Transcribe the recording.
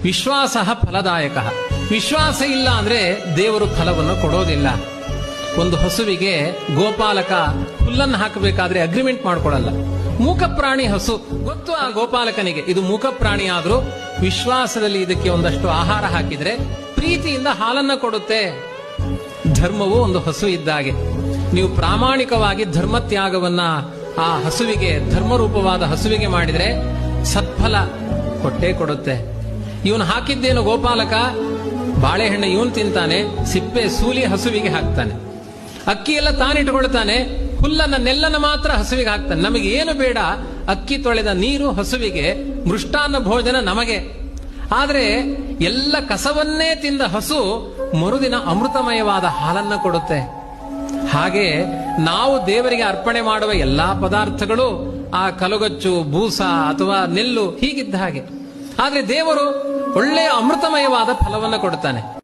ವಿಶ್ವಾಸ ಫಲದಾಯಕ. ವಿಶ್ವಾಸ ಇಲ್ಲ ಅಂದ್ರೆ ದೇವರು ಫಲವನ್ನು ಕೊಡೋದಿಲ್ಲ. ಒಂದು ಹಸುವಿಗೆ ಗೋಪಾಲಕ ಹುಲ್ಲನ್ನು ಹಾಕಬೇಕಾದ್ರೆ ಅಗ್ರಿಮೆಂಟ್ ಮಾಡ್ಕೊಳ್ಳಲ್ಲ. ಮೂಕ ಪ್ರಾಣಿ ಹಸು, ಗೊತ್ತು ಆ ಗೋಪಾಲಕನಿಗೆ ಇದು ಮೂಕ ಪ್ರಾಣಿ ಆದ್ರೂ ವಿಶ್ವಾಸದಲ್ಲಿ ಇದಕ್ಕೆ ಒಂದಷ್ಟು ಆಹಾರ ಹಾಕಿದ್ರೆ ಪ್ರೀತಿಯಿಂದ ಹಾಲನ್ನ ಕೊಡುತ್ತೆ. ಧರ್ಮವು ಒಂದು ಹಸು ಇದ್ದಾಗೆ. ನೀವು ಪ್ರಾಮಾಣಿಕವಾಗಿ ಧರ್ಮತ್ಯಾಗವನ್ನ ಆ ಹಸುವಿಗೆ, ಧರ್ಮರೂಪವಾದ ಹಸುವಿಗೆ ಮಾಡಿದ್ರೆ ಸತ್ಫಲ ಕೊಟ್ಟೇ ಕೊಡುತ್ತೆ. ಇವನು ಹಾಕಿದ್ದೇನು ಗೋಪಾಲಕ, ಬಾಳೆಹಣ್ಣು ಇವನು ತಿಂತಾನೆ, ಸಿಪ್ಪೆ ಸೂಲಿ ಹಸುವಿಗೆ ಹಾಕ್ತಾನೆ, ಅಕ್ಕಿ ಎಲ್ಲ ತಾನಿಟ್ಕೊಳ್ತಾನೆ, ಹುಲ್ಲನ್ನ ನೆಲ್ಲನ್ನ ಮಾತ್ರ ಹಸುವಿಗೆ ಹಾಕ್ತಾನೆ. ನಮಗೆ ಏನು ಬೇಡ, ಅಕ್ಕಿ ತೊಳೆದ ನೀರು ಹಸುವಿಗೆ, ಮೃಷ್ಟಾನ್ನ ಭೋಜನ ನಮಗೆ. ಆದ್ರೆ ಎಲ್ಲ ಕಸವನ್ನೇ ತಿಂದ ಹಸು ಮರುದಿನ ಅಮೃತಮಯವಾದ ಹಾಲನ್ನ ಕೊಡುತ್ತೆ. ಹಾಗೆ ನಾವು ದೇವರಿಗೆ ಅರ್ಪಣೆ ಮಾಡುವ ಎಲ್ಲಾ ಪದಾರ್ಥಗಳು ಆ ಕಲಗಚ್ಚು, ಬೂಸ ಅಥವಾ ನೆಲ್ಲು ಹೀಗಿದ್ದ ಹಾಗೆ. ಆದ್ರೆ ದೇವರು ಒಳ್ಳೆಯ ಅಮೃತಮಯವಾದ ಫಲವನ್ನು ಕೊಡ್ತಾನೆ.